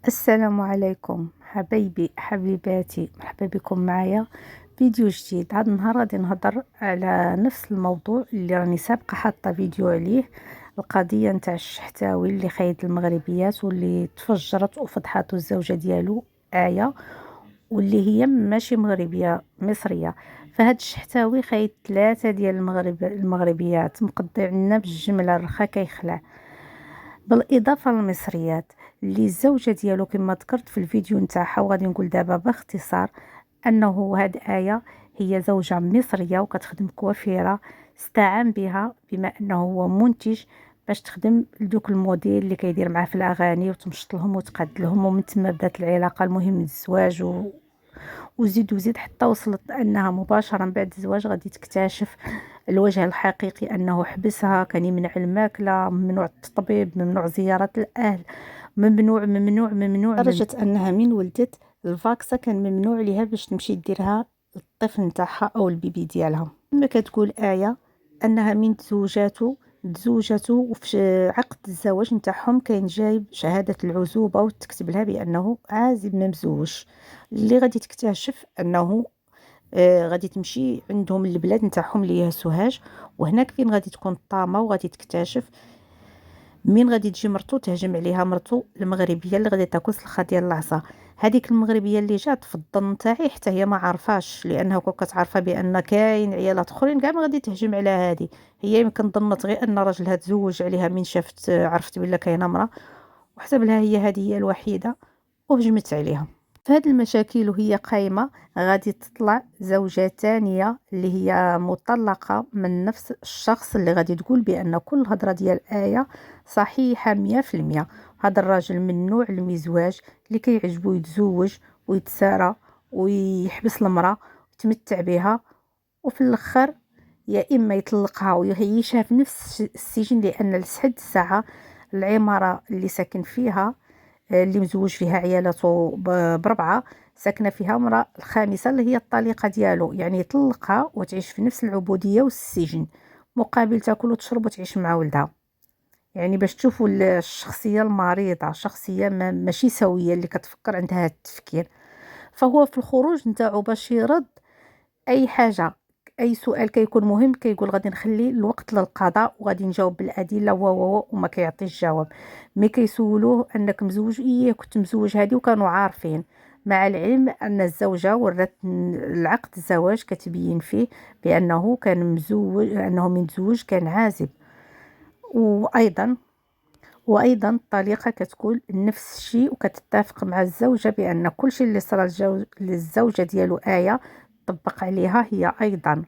السلام عليكم حبايبي حبيباتي، مرحبا بكم معايا فيديو جديد. هذا النهار غادي نهضر على نفس الموضوع اللي راني سابقه حاطه فيديو عليه، القضيه نتاع الشحتاوي اللي خايد المغربيات واللي تفجرت وفضحته الزوجه ديالو آية، واللي هي ماشي مغربيه مصريه. فهاد الشحتاوي خايد 3 ديال المغربيات مقضي عنا بالجمله الرخا كيخلع، بالاضافه للمصريات اللي الزوجه ديالو كما ذكرت في الفيديو نتاعها. وغادي نقول دابا باختصار انه هاد آية هي زوجة مصرية وكتخدم كوافيرة، استعان بها بما انه هو منتج باش تخدم لدوك الموديل اللي كيدير معاه في الاغاني وتمشط لهم وتقاد لهم، ومن تما بدات العلاقه المهم الزواج وزيد حتى وصلت انها مباشره بعد الزواج غادي تكتشف الوجه الحقيقي، انه حبسها، كان يمنع الماكله، ممنوع التطبيب، ممنوع زياره الاهل، ممنوع ممنوع ممنوع، لدرجه انها من ولدت الفاكسه كان ممنوع ليها باش تمشي ديرها للطفل نتاعها او البيبي ديالها. كما كتقول آية انها من تزوجته وفي عقد الزواج نتاعهم كان جايب شهاده العزوبه وتكتب لها بانه عازب ممزوج، اللي غادي تكتشف انه غادي تمشي عندهم البلاد نتاعهم اللي هي سوهاج، وهناك فين غادي تكون الطامه وغادي تكتشف من غادي تجي مرتو تهجم عليها مرتو المغربيه اللي غادي تاكل الخا ديال العصا. هذيك المغربيه اللي جات في الظن تاعي حتى هي ما عارفاش، لانها كون كتعرفها بان كاين عيالات اخرين كاع ما غادي تهجم على هذه. هي يمكن ظنت غير ان راجلها تزوج عليها من شافت عرفت بلا كاينه امراه، وحسب لها هي هذه هي الوحيده وهجمت عليها. فهاد المشاكل وهي قايمة غادي تطلع زوجة تانية اللي هي مطلقة من نفس الشخص، اللي غادي تقول بأن كل الهضرة ديال آية صحيحة 100%. هذا الراجل من نوع المزواج اللي كيعجبو يتزوج ويتسارى ويحبس المرأة ويتمتع بها، وفي الآخر يا إما يطلقها ويعيشها في نفس السجن، لأن لحد الساعة العمارة اللي ساكن فيها اللي مزوج فيها عيالاته بربعة ساكنة فيها امرأة الخامسة اللي هي الطليقة ديالو، يعني يطلقها وتعيش في نفس العبودية والسجن مقابل تاكل وتشرب وتعيش مع ولدها. يعني باش تشوفوا الشخصية المريضة، شخصية ماشي سوية اللي كتفكر عندها هاد التفكير. فهو في الخروج نتاعو باش يرد اي حاجه، اي سؤال كيكون مهم كيقول غادي نخلي الوقت للقضاء وغادي نجاوب بالادله وما كيعطيش جواب. مي كيسولوه انك مزوج، ايه كنت مزوج هذه، وكانوا عارفين، مع العلم ان الزوجه ورات العقد الزواج كتبين فيه بانه كان مزوج، انه من تزوج كان عازب. وايضا الطليقه كتقول نفس الشيء وكتتفق مع الزوجه بان كل شيء اللي صرا للزوجه ديالو آية طبق عليها هي ايضا.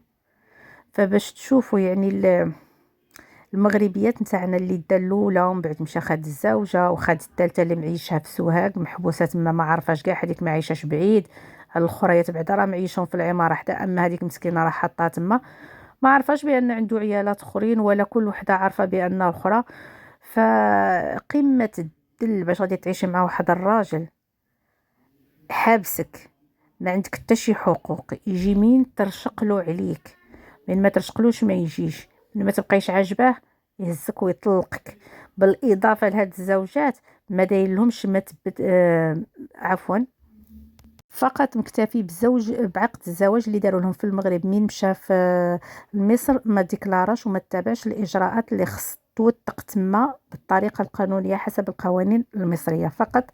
فباش تشوفوا يعني المغربيات نتاعنا اللي دا الاولى ومن بعد مشى خد الزوجه وخد الثالثه اللي معيشها في سوهاج محبوسه تما، ما عارفاش كاع هذيك ما عايشاش بعيد، الاخريات بعدا راه معيشهم في العماره حدا، اما هذيك مسكينه راه حاطها تما ما عارفاش بان عنده عيالات اخرين، ولا كل وحده عارفه بان الاخرى. فقمه الدل باش غادي تعيشي مع واحد الراجل حابسك، ما عندك حتى شي حقوق، يجي مين ترشقلو عليك، من ما ترشقلوش ما يجيش، من ما تبقايش عاجباه يهزك ويطلقك. بالاضافه لهاد الزوجات ما داير لهمش ما تبت... عفوا، فقط مكتفي بعقد الزواج اللي داروا لهم في المغرب. مين مشى في مصر ما ديكلاراش وما تبعش الاجراءات اللي خص توثق تما بالطريقه القانونيه حسب القوانين المصريه، فقط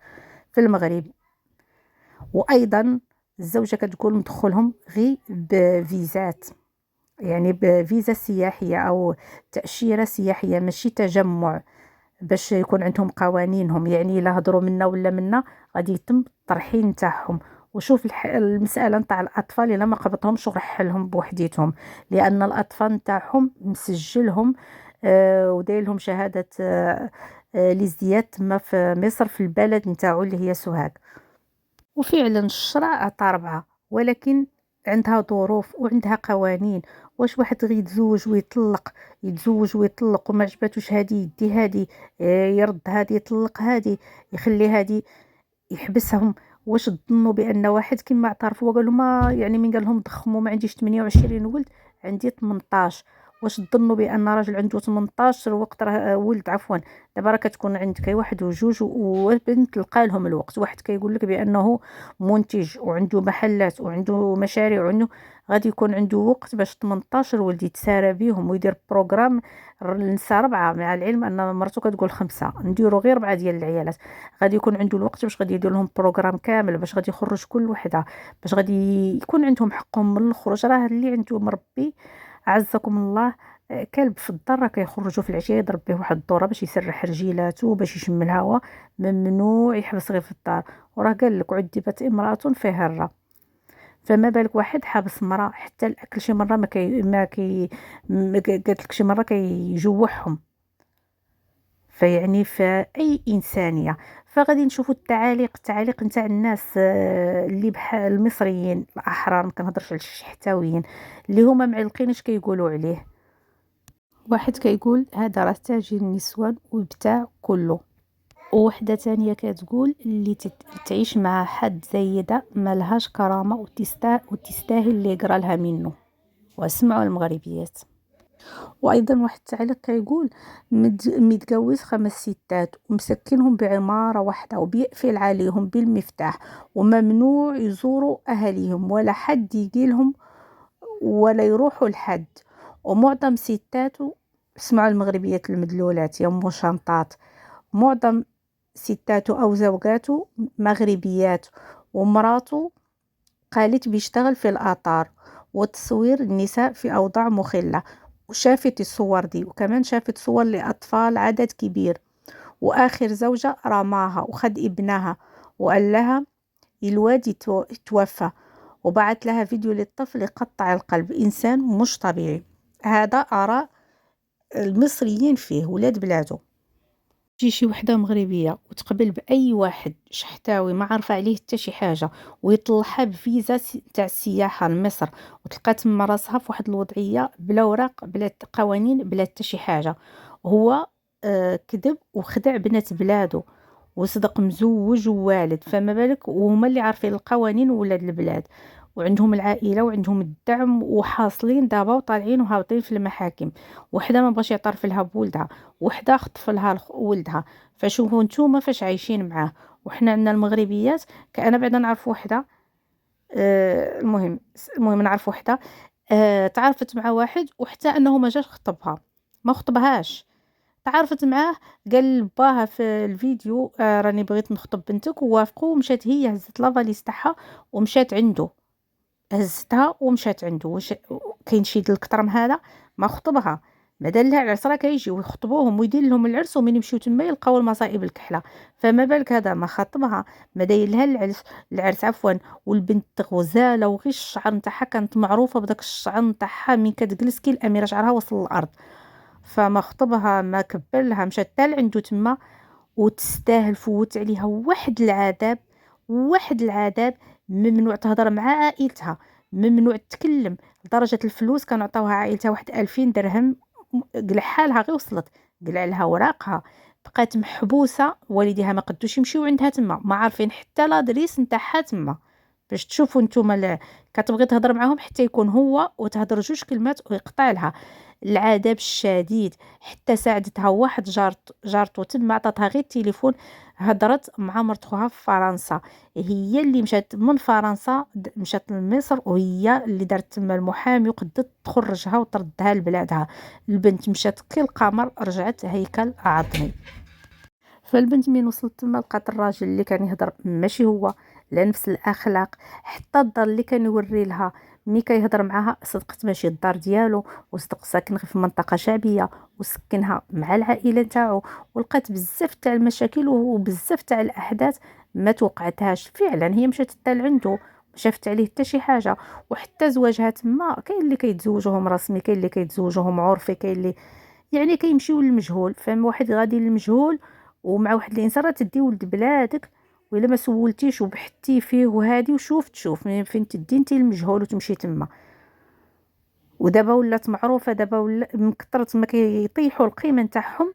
في المغرب. وايضا الزوجه كتقول مدخلهم غير بفيزات، يعني بفيزا سياحيه او تاشيره سياحيه ماشي تجمع، باش يكون عندهم قوانينهم. يعني الا هضروا منا ولا منا غادي يتم الترحيل نتاعهم. وشوف المساله نتاع الاطفال الا ما قبضهمش ورحلهم بوحديتهم، لان الاطفال نتاعهم مسجلهم وداير لهم شهاده الازدياد تما في مصر في البلد نتاعو اللي هي سوهاج. وفعلا الشرع عطا 4، ولكن عندها ظروف وعندها قوانين. واش واحد غير يتزوج ويطلق، يتزوج ويطلق وما عجباتوش هادي يدي هادي، يرد هادي يطلق هادي، يخلي هادي يحبسهم؟ واش تظنوا بان واحد كما اعترف وقال لهم ما يعني من قال لهم ضخموا ما عنديش 28 ولد، عندي 18، واش تظنوا بان راجل عنده 18 وقت راه ولد عفوا، دابا راه كتكون عندك واحد وجوج والبنت تلقى لهم الوقت، واحد كيقول لك بانه منتج وعنده محلات وعنده مشاريع وعنده، غادي يكون عنده وقت باش 18 ولد يتسارى بيهم ويدير بروغرام. النساء 4 مع العلم ان مرته كتقول 5، نديرو غير 4 ديال العيالات، غادي يكون عنده الوقت باش غادي يدير لهم بروغرام كامل، باش غادي يخرج كل وحده، باش غادي يكون عندهم حقهم من الخروج. راه اللي عنده مربي عزكم الله كلب في الدار راه كيخرجوا في العشيه يضرب به واحد الدوره باش يسرح رجيلاته باش يشم الهواء، ممنوع يحبس غير في الدار. وراه قال لك عذبت امراه في هره، فما بالك واحد حابس مراه، حتى الاكل شي مره ما قالت لك شي مره كيجوعهم. فيعني فأي إنسانية. فغادي نشوفوا التعاليق نتاع الناس اللي بحال المصريين الأحرار، ما كنهضرش على الشحتاويين اللي هما معلقين اش كيقولوا عليه. واحد كيقول هذا راه تاج النسوان وبتاع كله، ووحده تانية كتقول اللي تعيش مع حد زي ده ملهاش كرامة وتستاهل اللي يقرا لها منه. واسمعوا المغربيات. وايضا واحد التعليق كيقول متجوز 5 ستات ومسكنهم بعمارة واحدة وبيقفل عليهم بالمفتاح، وممنوع يزوروا اهاليهم ولا حد يجيلهم ولا يروحوا لحد. ومعظم ستاته، اسمعوا المغربيات المدلولات يا مو شنطات، معظم ستاته او زوجاته مغربيات، ومراته قالت بيشتغل في الآثار وتصوير النساء في أوضاع مخلة، وشافت الصور دي وكمان شافت صور لأطفال عدد كبير. وآخر زوجة رماها وخد ابنها وقال لها الواد توفى، وبعت لها فيديو للطفل يقطع القلب. إنسان مش طبيعي. هذا آراء المصريين فيه ولاد بلاده. تجي شي وحده مغربيه وتقبل باي واحد شحتاوي ما عارفه عليه حتى شي حاجه ويطلعها بفيزا تاع السياحه لمصر، وتلقى تما راسها في واحد الوضعيه بلا اوراق بلا قوانين بلا حتى شي حاجه. هو كذب وخدع بنات بلاده وصدق مزوج ووالد، فما بالك وهما اللي عارفين القوانين ولاد البلاد وعندهم العائله وعندهم الدعم وحاصلين دابا وطالعين وهابطين في المحاكم. وحده ما بغاش يعترف لها بولدها، وحده خطف لها ولدها. فشوفوا نتوما فاش عايشين معاه. وحنا عندنا المغربيات، كأنا بعدا نعرف وحده المهم نعرف وحده تعرفت مع واحد وحتى انه ما جاش خطبها، ما خطبهاش، تعرفت معاه قال لباها في الفيديو راني بغيت نخطب بنتك، ووافقوا ومشات هي هزت لافاليز تاعها ومشات عنده، هزتها ومشات عنده. واش كاين شي ديال الكترم هذا؟ ما خطبها، ما دار لها العرس، راه كيجيو يخطبوهم ويدير لهم العرس ومن يمشيو تما يلقاو المصائب الكحله. فما بالك هذا ما خطبها، ما داير لها العرس عفوا. والبنت غزاله وغير الشعر نتاعها كانت معروفه بداك الشعر نتاعها من كتجلس كي الاميره شعرها وصل للارض. فما خطبها ما كبلها، مشات حتى لعندو تما وتستاهل. فوت عليها واحد العذاب، واحد العذاب. ممنوع تهضر مع عائلتها، ممنوع تتكلم، لدرجة الفلوس كانوا عطاوها عائلتها واحد 2000 درهم، قلع حالها غير وصلت، قلع لها وراقها، بقات محبوسة. والديها ما قدوش يمشيو عندها تما، ما عارفين حتى لادريس نتاعها تما. باش تشوفوا نتوما كتبغي تهضر معاهم حتى يكون هو وتهضر 2 كلمات ويقطع لها. العذاب الشديد. حتى ساعدتها واحد جارته تما، عطاتها غير التليفون، هضرت مع مرت خوها في فرنسا. هي اللي مشات من فرنسا مشات لمصر، وهي اللي دارت تما المحامي وقدت تخرجها وتردها لبلادها. البنت مشات كي القمر، رجعت هيكل عظمي. فالبنت من وصلت تما لقات الراجل اللي كان يهضر ماشي هو، لا نفس الاخلاق. حتى الدار اللي كان يوري لها مي كيهضر معاها صدقت ماشي الدار ديالو، وصدق ساكن غير في منطقه شعبيه وسكنها مع العائله نتاعو. ولقات بزاف تاع المشاكل وبزاف تاع الاحداث ما توقعتهاش. فعلا هي مشات حتى لعندو، ما شافت عليه حتى شي حاجه. وحتى زواجها تما كاين اللي كيتزوجوهم رسمي، كاين اللي كيتزوجوهم عرفي، كاين اللي يعني كيمشيو للمجهول. فما واحد غادي للمجهول ومع واحد الانسان راه تدي ولد بلادك، وإلا ما سولتيش وبحثتي فيه وهادي وشوف تشوف فين تدي انت المجهول وتمشي تما. ودابا ولات معروفه، دابا ولا من كثرة ما كيطيحوا القيمه نتاعهم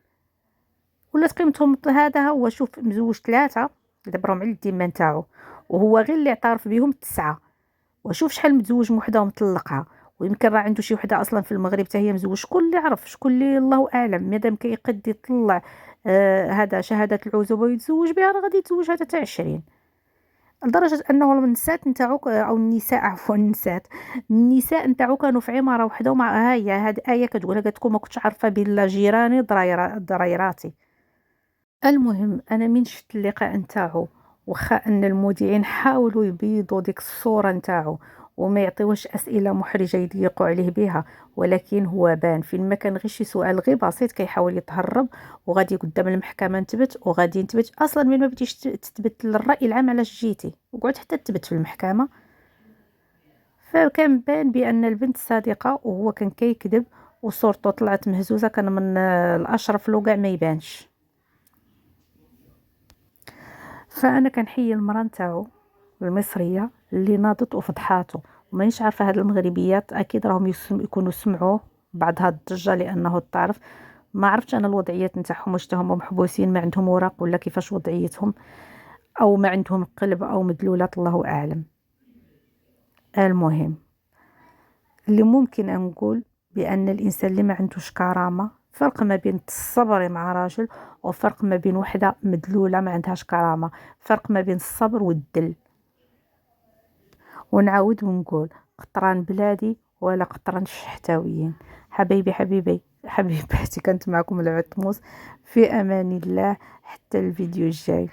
ولات قيمتهم. هذا هو شوف مزوج 3 دابا راهم على الذمه نتاعو، وهو غير اللي اعترف بهم 9. وشوف شحال متزوج من وحده ومطلقها، ويمكن راه عنده شي وحده اصلا في المغرب حتى هي مزوج. شكون اللي عرف، شكون اللي الله اعلم. مادام كيقد يطلع هذا شهاده العزوبه ويتزوج بها، راه غادي يتزوج هذا تاع 20. لدرجه انه النسات نتاعو او النساء عفوا النساء نتاعو كانوا في عماره وحده، ومع ها هي هذه ايه كتقولها، قالت لكم ما كنتش عارفه بلا جيراني ضريراتي. المهم انا من شفت اللقاء نتاعو، واخا ان المذيعين حاولوا يبيضوا ديك الصوره نتاعو وما يعطيوش اسئله محرجه يضيقوا عليه بها، ولكن هو بان فين ما كان غير شي سؤال غير بسيط كيحاول يتهرب، وغادي قدام المحكمه نثبت، وغادي نثبت اصلا من ما بديش تثبت للراي العام علاش جيتي، وقعد حتى تثبت في المحكمه. فكان بان بان البنت صادقه وهو كان كيكذب، وصورته طلعت مهزوزه، كان من الاشرف لو كاع ما يبانش. فانا كنحيي المراه نتاعو المصريه اللي ناضت وفضحاته. ومانيش عارفه هاد المغربيات اكيد راهم يكونوا سمعوه بعد هاد الضجه، لانه تعرف ما عرفتش انا الوضعيات نتاعهم، واش هما محبوسين ما عندهم اوراق ولا كيفاش وضعيتهم، او ما عندهم قلب او مدلولات، الله اعلم. المهم اللي ممكن نقول بان الانسان اللي ما عندوش كرامه، فرق ما بين الصبر مع راجل وفرق ما بين وحده مدلوله ما عندهاش كرامه، فرق ما بين الصبر والدل. ونعاود ونقول قطران بلادي ولا قطران الشحتاويين. حبايبي حبيبي حبيباتي، كنت معكم لعبة موس، في امان الله، حتى الفيديو الجاي.